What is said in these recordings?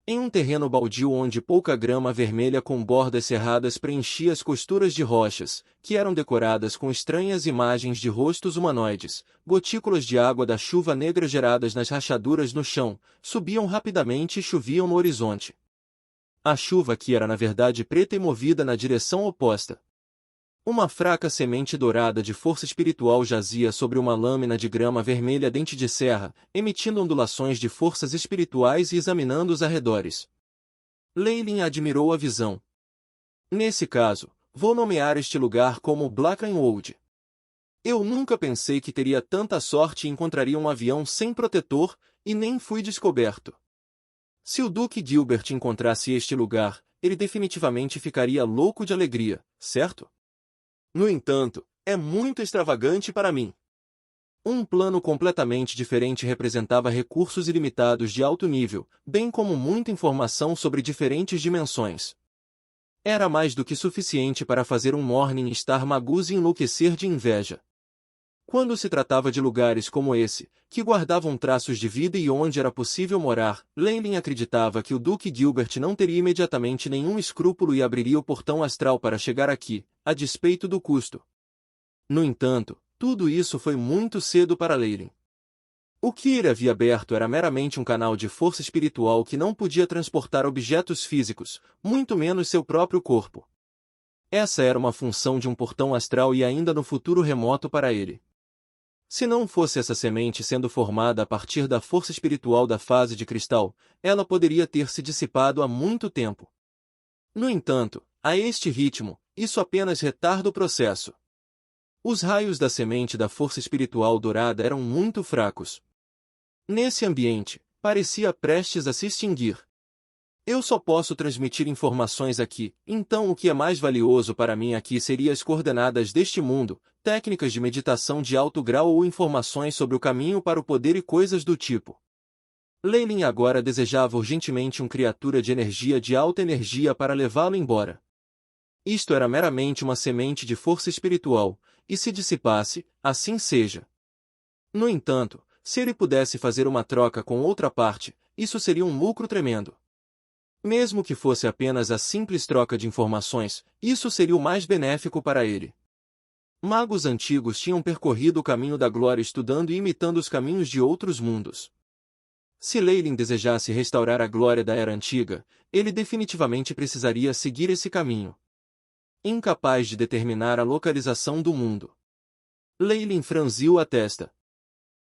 Em um terreno baldio onde pouca grama vermelha com bordas cerradas preenchia as costuras de rochas, que eram decoradas com estranhas imagens de rostos humanoides, gotículas de água da chuva negra geradas nas rachaduras no chão, subiam rapidamente e choviam no horizonte. A chuva aqui era na verdade preta e movida na direção oposta. Uma fraca semente dourada de força espiritual jazia sobre uma lâmina de grama vermelha dente de serra, emitindo ondulações de forças espirituais e examinando os arredores. Leylin admirou a visão. Nesse caso, vou nomear este lugar como Blackenwold. Eu nunca pensei que teria tanta sorte e encontraria um avião sem protetor, e nem fui descoberto. Se o Duque Gilbert encontrasse este lugar, ele definitivamente ficaria louco de alegria, certo? No entanto, é muito extravagante para mim. Um plano completamente diferente representava recursos ilimitados de alto nível, bem como muita informação sobre diferentes dimensões. Era mais do que suficiente para fazer um Morning Star Maguse enlouquecer de inveja. Quando se tratava de lugares como esse, que guardavam traços de vida e onde era possível morar, Leylin acreditava que o Duque Gilbert não teria imediatamente nenhum escrúpulo e abriria o portão astral para chegar aqui, a despeito do custo. No entanto, tudo isso foi muito cedo para Leylin. O que ele havia aberto era meramente um canal de força espiritual que não podia transportar objetos físicos, muito menos seu próprio corpo. Essa era uma função de um portão astral e ainda no futuro remoto para ele. Se não fosse essa semente sendo formada a partir da força espiritual da fase de cristal, ela poderia ter se dissipado há muito tempo. No entanto, a este ritmo, isso apenas retarda o processo. Os raios da semente da força espiritual dourada eram muito fracos. Nesse ambiente, parecia prestes a se extinguir. Eu só posso transmitir informações aqui, então o que é mais valioso para mim aqui seria as coordenadas deste mundo, técnicas de meditação de alto grau ou informações sobre o caminho para o poder e coisas do tipo. Leylin agora desejava urgentemente uma criatura de energia de alta energia para levá-lo embora. Isto era meramente uma semente de força espiritual, e se dissipasse, assim seja. No entanto, se ele pudesse fazer uma troca com outra parte, isso seria um lucro tremendo. Mesmo que fosse apenas a simples troca de informações, isso seria o mais benéfico para ele. Magos antigos tinham percorrido o caminho da glória estudando e imitando os caminhos de outros mundos. Se Leylin desejasse restaurar a glória da Era Antiga, ele definitivamente precisaria seguir esse caminho. Incapaz de determinar a localização do mundo, Leylin franziu a testa.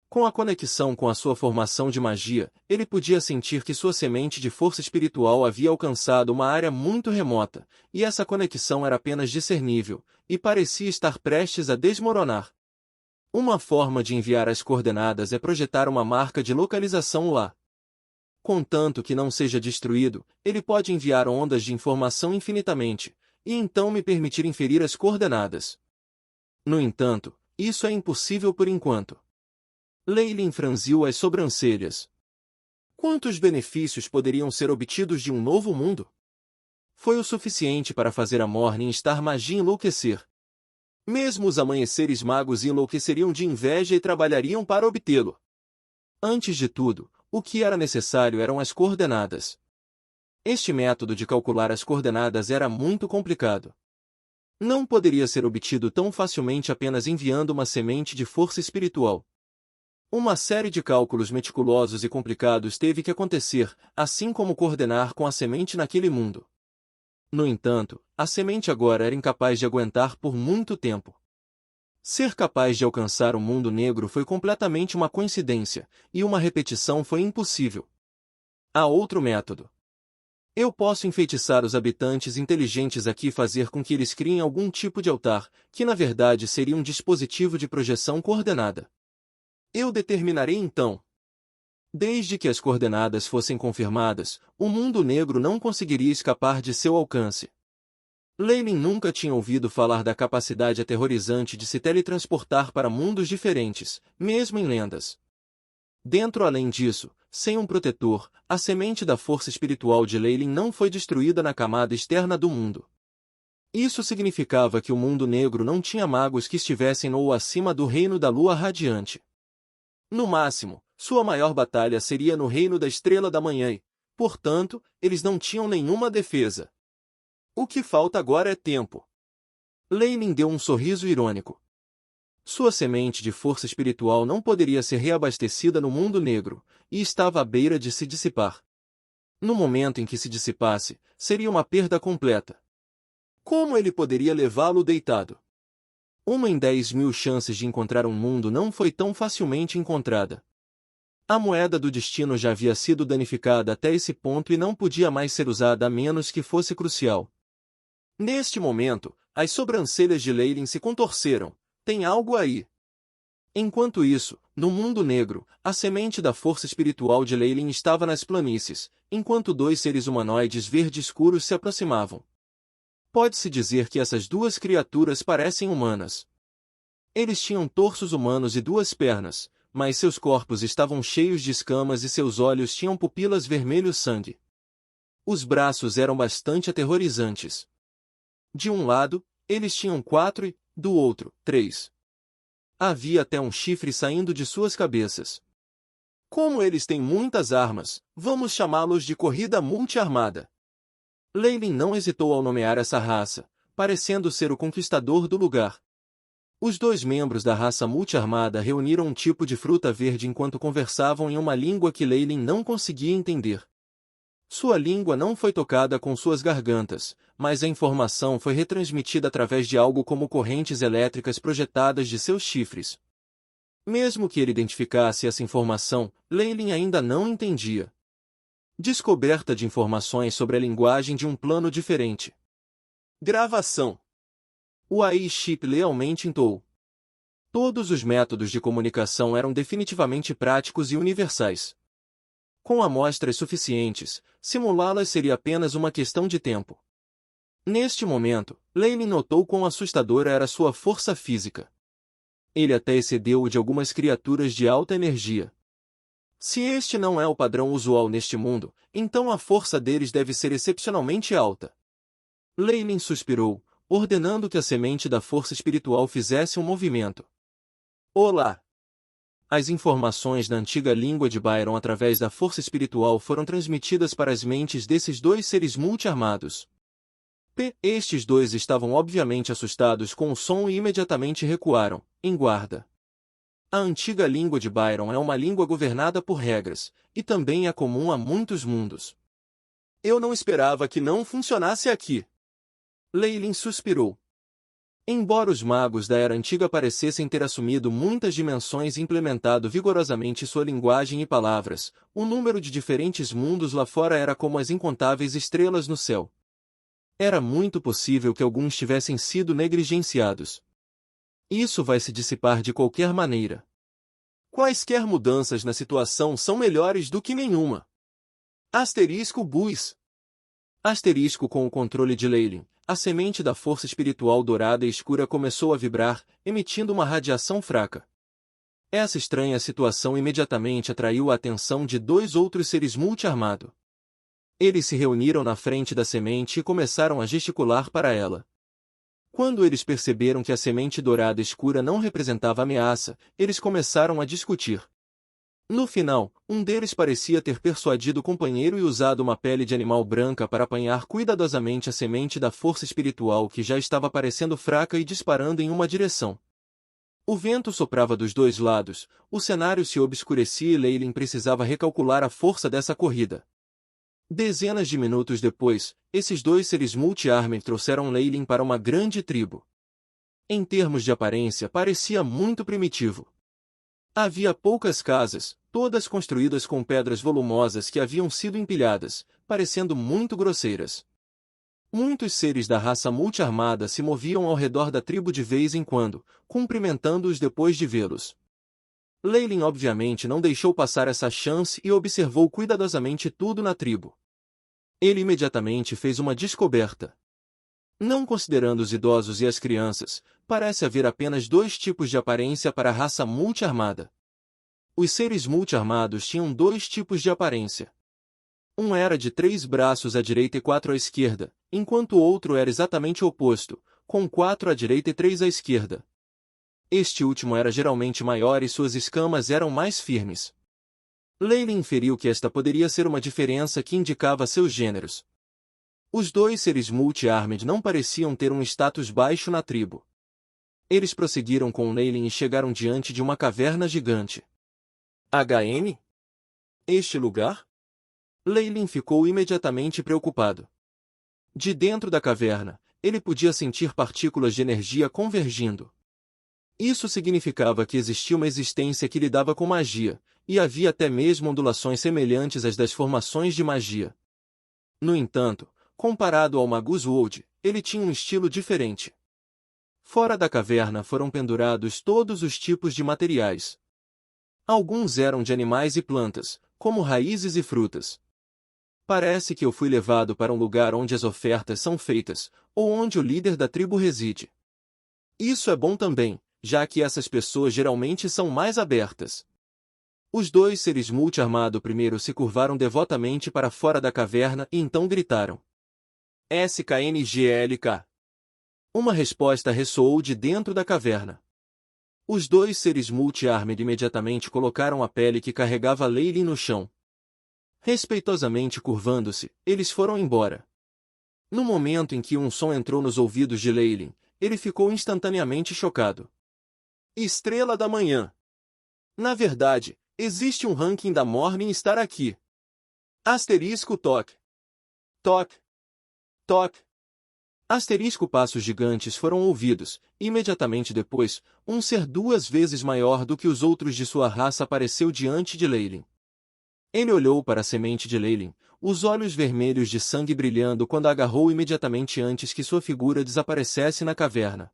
Com a conexão com a sua formação de magia, ele podia sentir que sua semente de força espiritual havia alcançado uma área muito remota, e essa conexão era apenas discernível, e parecia estar prestes a desmoronar. Uma forma de enviar as coordenadas é projetar uma marca de localização lá. Contanto que não seja destruído, ele pode enviar ondas de informação infinitamente, e então me permitir inferir as coordenadas. No entanto, isso é impossível por enquanto. Leylin franziu as sobrancelhas. Quantos benefícios poderiam ser obtidos de um novo mundo? Foi o suficiente para fazer a Morning Star Magia enlouquecer. Mesmo os amanheceres magos enlouqueceriam de inveja e trabalhariam para obtê-lo. Antes de tudo, o que era necessário eram as coordenadas. Este método de calcular as coordenadas era muito complicado. Não poderia ser obtido tão facilmente apenas enviando uma semente de força espiritual. Uma série de cálculos meticulosos e complicados teve que acontecer, assim como coordenar com a semente naquele mundo. No entanto, a semente agora era incapaz de aguentar por muito tempo. Ser capaz de alcançar o mundo negro foi completamente uma coincidência, e uma repetição foi impossível. Há outro método. Eu posso enfeitiçar os habitantes inteligentes aqui e fazer com que eles criem algum tipo de altar, que na verdade seria um dispositivo de projeção coordenada. Eu determinarei então. Desde que as coordenadas fossem confirmadas, o mundo negro não conseguiria escapar de seu alcance. Leylin nunca tinha ouvido falar da capacidade aterrorizante de se teletransportar para mundos diferentes, mesmo em lendas. Além disso, sem um protetor, a semente da força espiritual de Leylin não foi destruída na camada externa do mundo. Isso significava que o mundo negro não tinha magos que estivessem no ou acima do reino da lua radiante. No máximo, sua maior batalha seria no reino da estrela da manhã e, Portanto, eles não tinham nenhuma defesa. O que falta agora é tempo. Leyline deu um sorriso irônico. Sua semente de força espiritual não poderia ser reabastecida no mundo negro, e estava à beira de se dissipar. No momento em que se dissipasse, seria uma perda completa. Como ele poderia levá-lo deitado? 1 em 10.000 chances de encontrar um mundo não foi tão facilmente encontrada. A moeda do destino já havia sido danificada até esse ponto e não podia mais ser usada a menos que fosse crucial. Neste momento, as sobrancelhas de Leyline se contorceram. Tem algo aí. Enquanto isso, no mundo negro, a semente da força espiritual de Leyline estava nas planícies, enquanto dois seres humanoides verde escuros se aproximavam. Pode-se dizer que essas duas criaturas parecem humanas. Eles tinham torsos humanos e duas pernas, mas seus corpos estavam cheios de escamas e seus olhos tinham pupilas vermelho-sangue. Os braços eram bastante aterrorizantes. De um lado, eles tinham 4 e, do outro, 3. Havia até um chifre saindo de suas cabeças. Como eles têm muitas armas, vamos chamá-los de corrida multi-armada. Leyline não hesitou ao nomear essa raça, parecendo ser o conquistador do lugar. Os dois membros da raça multi-armada reuniram um tipo de fruta verde enquanto conversavam em uma língua que Leyline não conseguia entender. Sua língua não foi tocada com suas gargantas, mas a informação foi retransmitida através de algo como correntes elétricas projetadas de seus chifres. Mesmo que ele identificasse essa informação, Leyline ainda não entendia. Descoberta de informações sobre a linguagem de um plano diferente. Gravação. O AI-chip lealmente entoou. Todos os métodos de comunicação eram definitivamente práticos e universais. Com amostras suficientes, simulá-las seria apenas uma questão de tempo. Neste momento, Leyline notou quão assustadora era sua força física. Ele até excedeu o de algumas criaturas de alta energia. Se este não é o padrão usual neste mundo, então a força deles deve ser excepcionalmente alta. Leyline suspirou, ordenando que a semente da força espiritual fizesse um movimento. Olá! As informações da antiga língua de Byron através da força espiritual foram transmitidas para as mentes desses dois seres multi-armados. Estes dois estavam obviamente assustados com o som e imediatamente recuaram, em guarda. A antiga língua de Byron é uma língua governada por regras, e também é comum a muitos mundos. Eu não esperava que não funcionasse aqui. Leyline suspirou. Embora os magos da Era Antiga parecessem ter assumido muitas dimensões e implementado vigorosamente sua linguagem e palavras, o número de diferentes mundos lá fora era como as incontáveis estrelas no céu. Era muito possível que alguns tivessem sido negligenciados. Isso vai se dissipar de qualquer maneira. Quaisquer mudanças na situação são melhores do que nenhuma. Asterisco Buis. Asterisco com o controle de Leyline. A semente da força espiritual dourada e escura começou a vibrar, emitindo uma radiação fraca. Essa estranha situação imediatamente atraiu a atenção de dois outros seres multi-armados. Eles se reuniram na frente da semente e começaram a gesticular para ela. Quando eles perceberam que a semente dourada escura não representava ameaça, eles começaram a discutir. No final, um deles parecia ter persuadido o companheiro e usado uma pele de animal branca para apanhar cuidadosamente a semente da força espiritual que já estava parecendo fraca e disparando em uma direção. O vento soprava dos dois lados, o cenário se obscurecia e Leyline precisava recalcular a força dessa corrida. Dezenas de minutos depois, esses dois seres multi-armed trouxeram Leyline para uma grande tribo. Em termos de aparência, parecia muito primitivo. Havia poucas casas, todas construídas com pedras volumosas que haviam sido empilhadas, parecendo muito grosseiras. Muitos seres da raça multi-armada se moviam ao redor da tribo de vez em quando, cumprimentando-os depois de vê-los. Leyline obviamente não deixou passar essa chance e observou cuidadosamente tudo na tribo. Ele imediatamente fez uma descoberta. Não considerando os idosos e as crianças, parece haver apenas dois tipos de aparência para a raça multi-armada. Os seres multi-armados tinham dois tipos de aparência. Um era de 3 braços à direita e 4 à esquerda, enquanto o outro era exatamente o oposto, com 4 à direita e 3 à esquerda. Este último era geralmente maior e suas escamas eram mais firmes. Leylin inferiu que esta poderia ser uma diferença que indicava seus gêneros. Os dois seres multi-armed não pareciam ter um status baixo na tribo. Eles prosseguiram com Leylin e chegaram diante de uma caverna gigante. HM? Este lugar? Leylin ficou imediatamente preocupado. De dentro da caverna, ele podia sentir partículas de energia convergindo. Isso significava que existia uma existência que lidava com magia, e havia até mesmo ondulações semelhantes às das formações de magia. No entanto, comparado ao Magus World, ele tinha um estilo diferente. Fora da caverna foram pendurados todos os tipos de materiais. Alguns eram de animais e plantas, como raízes e frutas. Parece que eu fui levado para um lugar onde as ofertas são feitas, ou onde o líder da tribo reside. Isso é bom também, já que essas pessoas geralmente são mais abertas. Os dois seres multi-armados primeiro se curvaram devotamente para fora da caverna e então gritaram: SKNGLK. Uma resposta ressoou de dentro da caverna. Os dois seres multi-armed imediatamente colocaram a pele que carregava Leylin no chão. Respeitosamente curvando-se, eles foram embora. No momento em que um som entrou nos ouvidos de Leylin, ele ficou instantaneamente chocado. Estrela da Manhã. Na verdade, existe um ranking da Morning Star aqui. Asterisco toque. Toque. Toque. Asterisco passos gigantes foram ouvidos. Imediatamente depois, um ser 2 vezes maior do que os outros de sua raça apareceu diante de Leylin. Ele olhou para a semente de Leylin, os olhos vermelhos de sangue brilhando quando a agarrou imediatamente antes que sua figura desaparecesse na caverna.